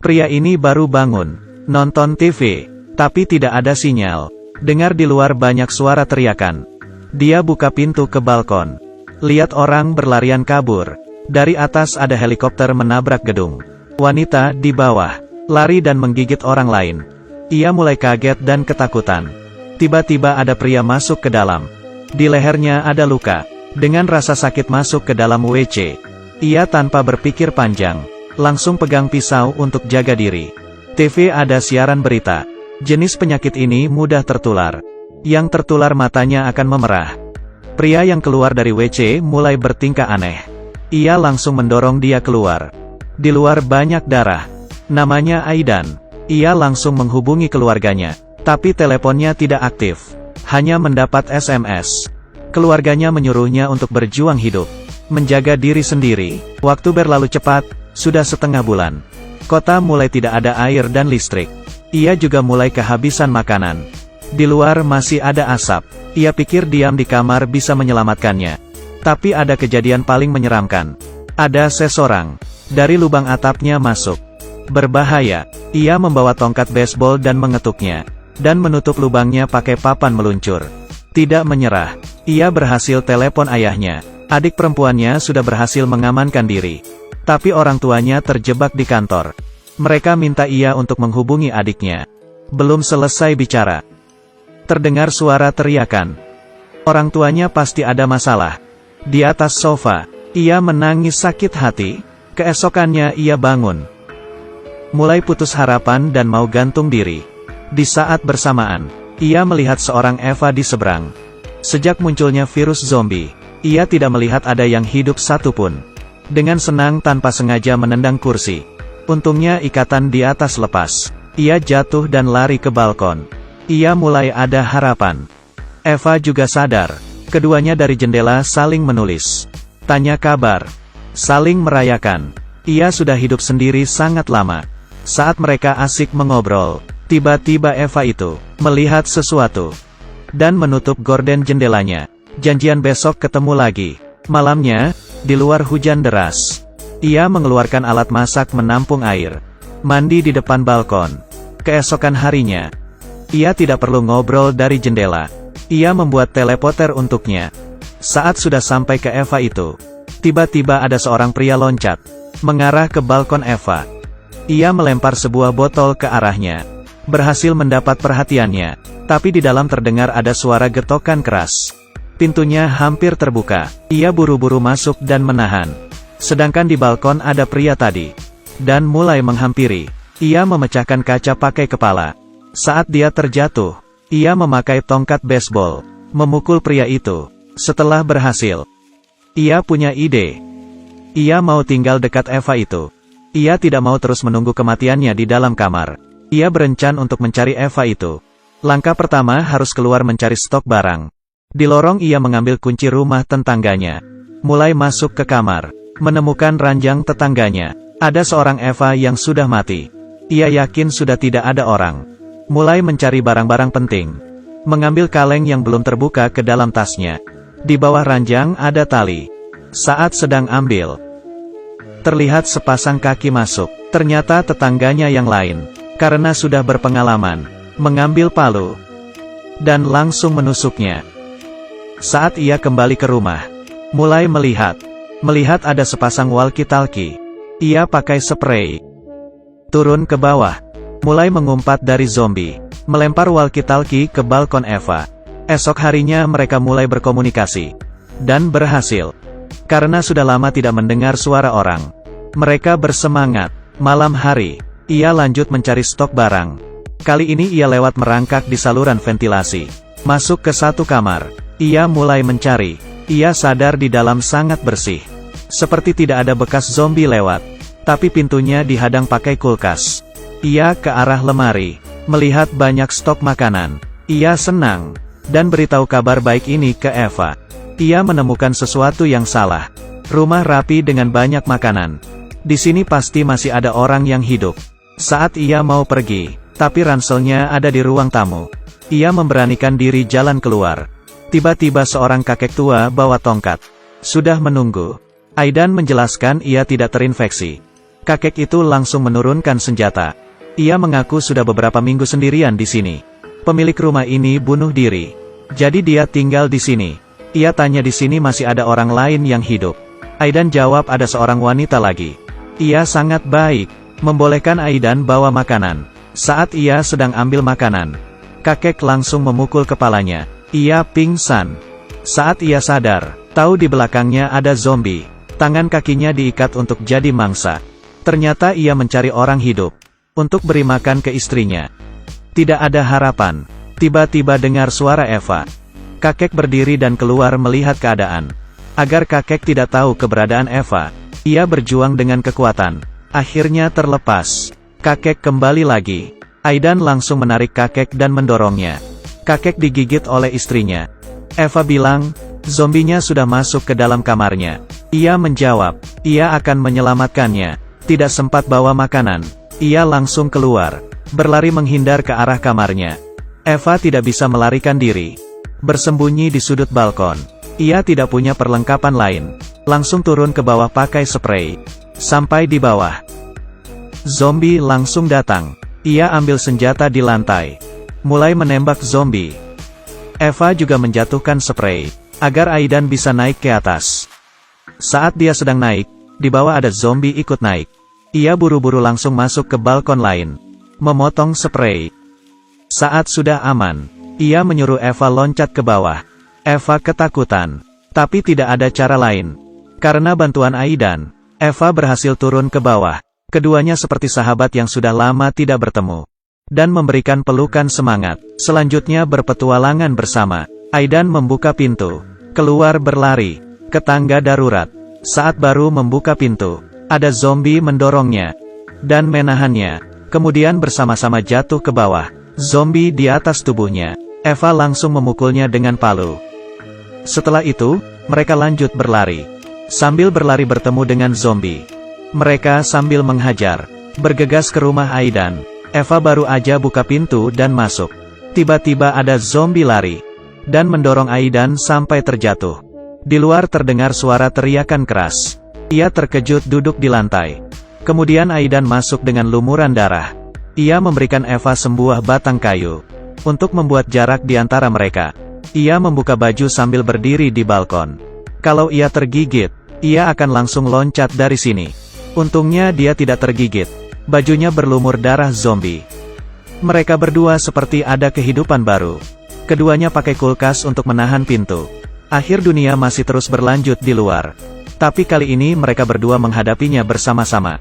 Pria ini baru bangun, nonton TV, tapi tidak ada sinyal. Dengar di luar banyak suara teriakan. Dia buka pintu ke balkon. Lihat orang berlarian kabur. Dari atas ada helikopter menabrak gedung. Wanita di bawah, lari dan menggigit orang lain. Ia mulai kaget dan ketakutan. Tiba-tiba ada pria masuk ke dalam. Di lehernya ada luka. Dengan rasa sakit masuk ke dalam WC. Ia tanpa berpikir panjang, langsung pegang pisau untuk jaga diri. TV ada siaran berita. Jenis penyakit ini mudah tertular. Yang tertular matanya akan memerah. Pria yang keluar dari WC mulai bertingkah aneh. Ia langsung mendorong dia keluar. Di luar banyak darah. Namanya Aidan. Ia langsung menghubungi keluarganya. Tapi teleponnya tidak aktif. Hanya mendapat SMS. Keluarganya menyuruhnya untuk berjuang hidup. Menjaga diri sendiri. Waktu berlalu cepat, sudah setengah bulan. Kota mulai tidak ada air dan listrik. Ia juga mulai kehabisan makanan. Di luar masih ada asap. Ia pikir diam di kamar bisa menyelamatkannya. Tapi ada kejadian paling menyeramkan. Ada seseorang dari lubang atapnya masuk. Berbahaya. Ia membawa tongkat baseball dan mengetuknya. Dan menutup lubangnya pakai papan meluncur. Tidak menyerah. Ia berhasil telepon ayahnya. Adik perempuannya sudah berhasil mengamankan diri. Tapi orang tuanya terjebak di kantor. Mereka minta ia untuk menghubungi adiknya. Belum selesai bicara. Terdengar suara teriakan. Orang tuanya pasti ada masalah. Di atas sofa, ia menangis sakit hati. Keesokannya ia bangun. Mulai putus harapan dan mau gantung diri. Di saat bersamaan, ia melihat seorang Eva di seberang. Sejak munculnya virus zombie, ia tidak melihat ada yang hidup satupun. Dengan senang tanpa sengaja menendang kursi. Untungnya ikatan di atas lepas. Ia jatuh dan lari ke balkon. Ia mulai ada harapan. Eva juga sadar. Keduanya dari jendela saling menulis. Tanya kabar. Saling merayakan. Ia sudah hidup sendiri sangat lama. Saat mereka asik mengobrol, tiba-tiba Eva itu melihat sesuatu. Dan menutup gorden jendelanya. Janjian besok ketemu lagi. Malamnya, di luar hujan deras. Ia mengeluarkan alat masak menampung air. Mandi di depan balkon. Keesokan harinya, ia tidak perlu ngobrol dari jendela. Ia membuat teleporter untuknya. Saat sudah sampai ke Eva itu, tiba-tiba ada seorang pria loncat, mengarah ke balkon Eva. Ia melempar sebuah botol ke arahnya. Berhasil mendapat perhatiannya, tapi di dalam terdengar ada suara getokan keras. Pintunya hampir terbuka. Ia buru-buru masuk dan menahan. Sedangkan di balkon ada pria tadi. Dan mulai menghampiri. Ia memecahkan kaca pakai kepala. Saat dia terjatuh, ia memakai tongkat baseball, memukul pria itu. Setelah berhasil, ia punya ide. Ia mau tinggal dekat Eva itu. Ia tidak mau terus menunggu kematiannya di dalam kamar. Ia berencana untuk mencari Eva itu. Langkah pertama harus keluar mencari stok barang. Di lorong ia mengambil kunci rumah tetangganya. Mulai masuk ke kamar, menemukan ranjang tetangganya. Ada seorang Eva yang sudah mati. Ia yakin sudah tidak ada orang. Mulai mencari barang-barang penting. Mengambil kaleng yang belum terbuka ke dalam tasnya. Di bawah ranjang ada tali. Saat sedang ambil, terlihat sepasang kaki masuk. Ternyata tetangganya yang lain. Karena sudah berpengalaman, mengambil palu. Dan langsung menusuknya. Saat ia kembali ke rumah, mulai melihat ada sepasang walkie-talkie. Ia pakai spray. Turun ke bawah. Mulai mengumpat dari zombie. Melempar walkie-talkie ke balkon Eva. Esok harinya mereka mulai berkomunikasi. Dan berhasil. Karena sudah lama tidak mendengar suara orang. Mereka bersemangat. Malam hari, ia lanjut mencari stok barang. Kali ini ia lewat merangkak di saluran ventilasi. Masuk ke satu kamar. Ia mulai mencari. Ia sadar di dalam sangat bersih. Seperti tidak ada bekas zombie lewat. Tapi pintunya dihadang pakai kulkas. Ia ke arah lemari, melihat banyak stok makanan. Ia senang, dan beritahu kabar baik ini ke Eva. Ia menemukan sesuatu yang salah. Rumah rapi dengan banyak makanan. Di sini pasti masih ada orang yang hidup. Saat ia mau pergi, tapi ranselnya ada di ruang tamu. Ia memberanikan diri jalan keluar. Tiba-tiba seorang kakek tua bawa tongkat. Sudah menunggu. Aidan menjelaskan ia tidak terinfeksi. Kakek itu langsung menurunkan senjata. Ia mengaku sudah beberapa minggu sendirian di sini. Pemilik rumah ini bunuh diri. Jadi dia tinggal di sini. Ia tanya di sini masih ada orang lain yang hidup. Aidan jawab ada seorang wanita lagi. Ia sangat baik, membolehkan Aidan bawa makanan. Saat ia sedang ambil makanan, kakek langsung memukul kepalanya. Ia pingsan. Saat ia sadar, tahu di belakangnya ada zombie. Tangan kakinya diikat untuk jadi mangsa. Ternyata ia mencari orang hidup untuk beri makan ke istrinya. Tidak ada harapan. Tiba-tiba dengar suara Eva. Kakek berdiri dan keluar melihat keadaan. Agar kakek tidak tahu keberadaan Eva, ia berjuang dengan kekuatan. Akhirnya terlepas. Kakek kembali lagi. Aidan langsung menarik kakek dan mendorongnya. Kakek digigit oleh istrinya. Eva bilang, zombinya sudah masuk ke dalam kamarnya. Ia menjawab, ia akan menyelamatkannya. Tidak sempat bawa makanan. Ia langsung keluar. Berlari menghindar ke arah kamarnya. Eva tidak bisa melarikan diri. Bersembunyi di sudut balkon. Ia tidak punya perlengkapan lain. Langsung turun ke bawah pakai spray. Sampai di bawah, zombie langsung datang. Ia ambil senjata di lantai. Mulai menembak zombie. Eva juga menjatuhkan spray. Agar Aidan bisa naik ke atas. Saat dia sedang naik, di bawah ada zombie ikut naik. Ia buru-buru langsung masuk ke balkon lain. Memotong spray. Saat sudah aman, ia menyuruh Eva loncat ke bawah. Eva ketakutan. Tapi tidak ada cara lain. Karena bantuan Aidan, Eva berhasil turun ke bawah. Keduanya seperti sahabat yang sudah lama tidak bertemu. Dan memberikan pelukan semangat. Selanjutnya berpetualangan bersama. Aidan membuka pintu. Keluar berlari. Ke tangga darurat. Saat baru membuka pintu, ada zombie mendorongnya. Dan menahannya. Kemudian bersama-sama jatuh ke bawah. Zombie di atas tubuhnya. Eva langsung memukulnya dengan palu. Setelah itu, mereka lanjut berlari. Sambil berlari bertemu dengan zombie. Mereka sambil menghajar. Bergegas ke rumah Aidan. Eva baru aja buka pintu dan masuk. Tiba-tiba ada zombie lari. Dan mendorong Aidan sampai terjatuh. Di luar terdengar suara teriakan keras. Ia terkejut duduk di lantai. Kemudian Aidan masuk dengan lumuran darah. Ia memberikan Eva sebuah batang kayu. Untuk membuat jarak di antara mereka. Ia membuka baju sambil berdiri di balkon. Kalau ia tergigit, ia akan langsung loncat dari sini. Untungnya dia tidak tergigit. Bajunya berlumur darah zombie. Mereka berdua seperti ada kehidupan baru. Keduanya pakai kulkas untuk menahan pintu. Akhir dunia masih terus berlanjut di luar. Tapi kali ini mereka berdua menghadapinya bersama-sama.